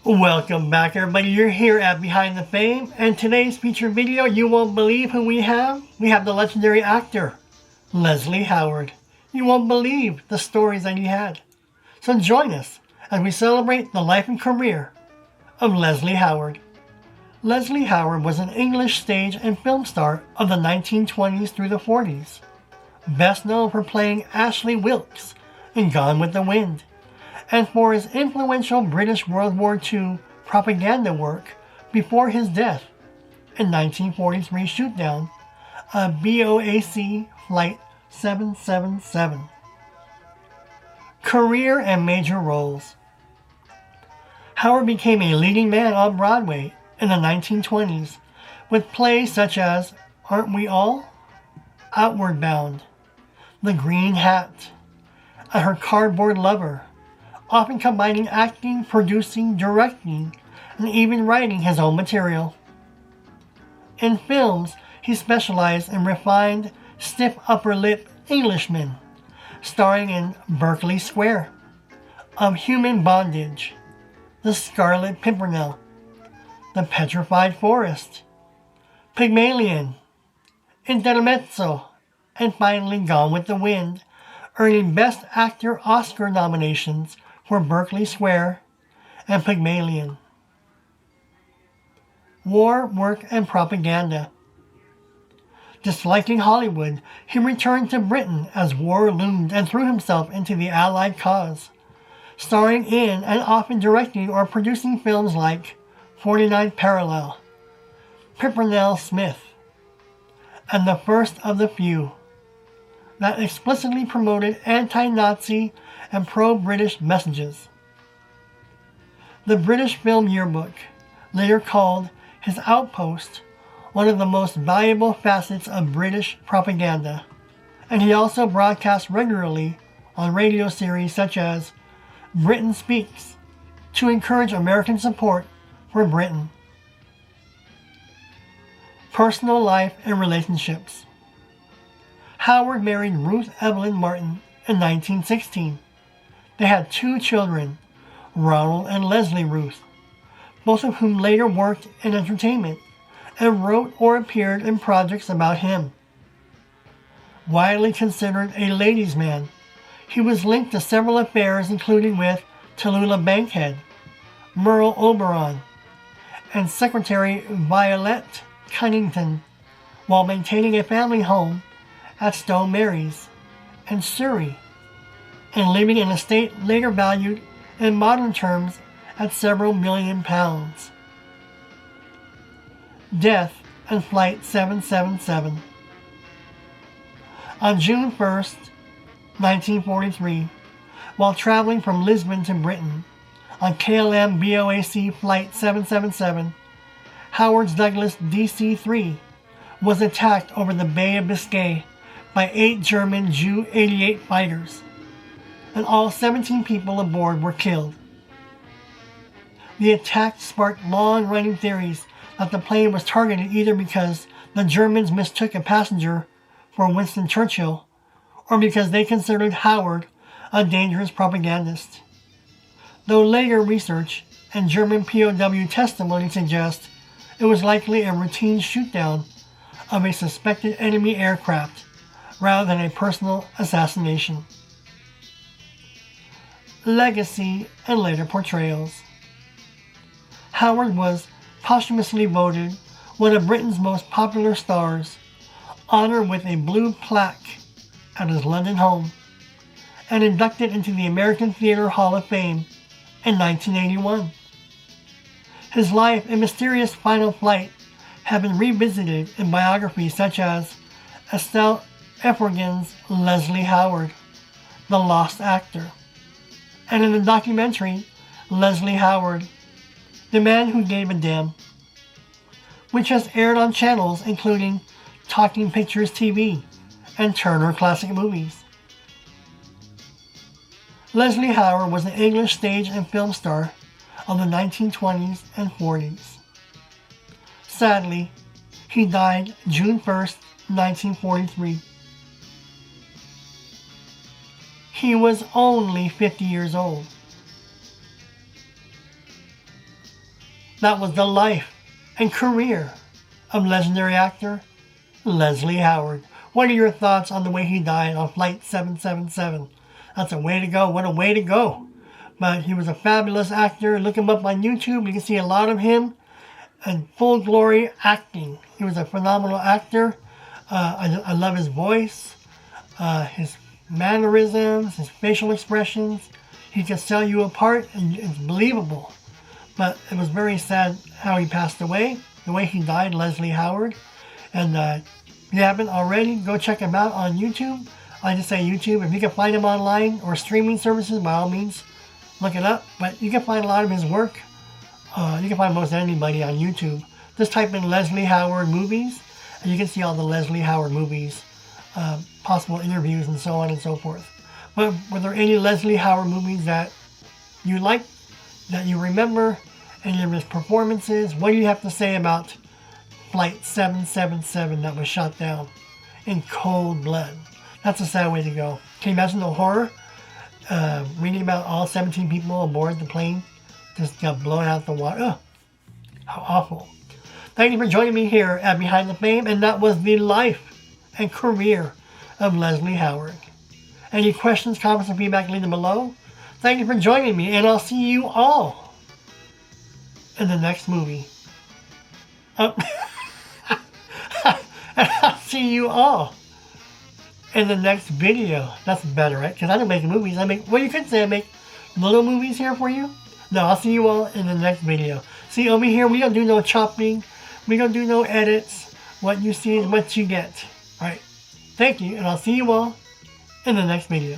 Welcome back, everybody. You're here at Behind the Fame, and today's featured video, you won't believe who we have. We have the legendary actor, Leslie Howard. You won't believe the stories that he had. So join us as we celebrate the life and career of Leslie Howard. Leslie Howard was an English stage and film star of the 1920s through the 40s, best known for playing Ashley Wilkes in Gone with the Wind, and for his influential British World War II propaganda work before his death in 1943 shootdown of BOAC Flight 777. Career and major roles. Howard became a leading man on Broadway in the 1920s with plays such as Aren't We All?, Outward Bound, The Green Hat, and Her Cardboard Lover, often combining acting, producing, directing, and even writing his own material. In films, he specialized in refined, stiff upper lip Englishmen, starring in Berkeley Square, Of Human Bondage, The Scarlet Pimpernel, The Petrified Forest, Pygmalion, Intermezzo, and finally Gone with the Wind, earning Best Actor Oscar nominations for Berkeley Square and Pygmalion. War, work, and propaganda. Disliking Hollywood, he returned to Britain as war loomed and threw himself into the Allied cause, starring in and often directing or producing films like 49th Parallel, Pimpernel Smith, and The First of the Few, that explicitly promoted anti-Nazi and pro-British messages. The British Film Yearbook later called his outpost one of the most valuable facets of British propaganda, and he also broadcast regularly on radio series such as Britain Speaks to encourage American support for Britain. Personal life and relationships. Howard married Ruth Evelyn Martin in 1916. They had 2 children, Ronald and Leslie Ruth, both of whom later worked in entertainment and wrote or appeared in projects about him. Widely considered a ladies' man, he was linked to several affairs including with Tallulah Bankhead, Merle Oberon, and Secretary Violet Cunnington, while maintaining a family home at Stone Mary's in Surrey, and living in a estate later valued in modern terms at several million pounds. Death and Flight 777. On June 1st, 1943, while traveling from Lisbon to Britain on KLM BOAC Flight 777, Howard's Douglas DC-3 was attacked over the Bay of Biscay by 8 German Ju-88 fighters, and all 17 people aboard were killed. The attack sparked long-running theories that the plane was targeted either because the Germans mistook a passenger for Winston Churchill or because they considered Howard a dangerous propagandist, though later research and German POW testimony suggest it was likely a routine shoot-down of a suspected enemy aircraft rather than a personal assassination. Legacy and later portrayals. Howard was posthumously voted one of Britain's most popular stars, honored with a blue plaque at his London home, and inducted into the American Theatre Hall of Fame in 1981. His life and mysterious final flight have been revisited in biographies such as Estelle Efrogin's Leslie Howard, The Lost Actor, and in the documentary Leslie Howard, The Man Who Gave a Damn, which has aired on channels including Talking Pictures TV and Turner Classic Movies. Leslie Howard was an English stage and film star of the 1920s and 40s. Sadly, he died June 1st, 1943. He was only 50 years old. That was the life and career of legendary actor Leslie Howard. What are your thoughts on the way he died on Flight 777? That's a way to go. What a way to go. But he was a fabulous actor. Look him up on YouTube. You can see a lot of him in full glory acting. He was a phenomenal actor. I love his voice, his mannerisms, his facial expressions. He can sell you apart, and it's believable. But it was very sad how he passed away, the way he died, Leslie Howard. And if you haven't already, go check him out on YouTube. I just say YouTube. If you can find him online or streaming services, by all means, look it up. But you can find a lot of his work. You can find most anybody on YouTube. Just type in Leslie Howard movies, and you can see all the Leslie Howard movies, possible interviews, and so on and so forth. But were there any Leslie Howard movies that you liked, that you remember, any of his performances? What do you have to say about Flight 777 that was shot down in cold blood? That's a sad way to go. Can you imagine the horror? Reading about all 17 people aboard the plane just got blown out the water. Ugh, how awful. Thank you for joining me here at Behind the Fame, and that was the life and career of Leslie Howard. Any questions, comments, and feedback, leave them below. Thank you for joining me, and I'll see you all in the next movie. And I'll see you all in the next video. That's better, right? Because I don't make movies. Well, you could say I make little movies here for you. No, I'll see you all in the next video. See, over here, we don't do no chopping. We don't do no edits. What you see is what you get. All right. Thank you, and I'll see you all in the next video.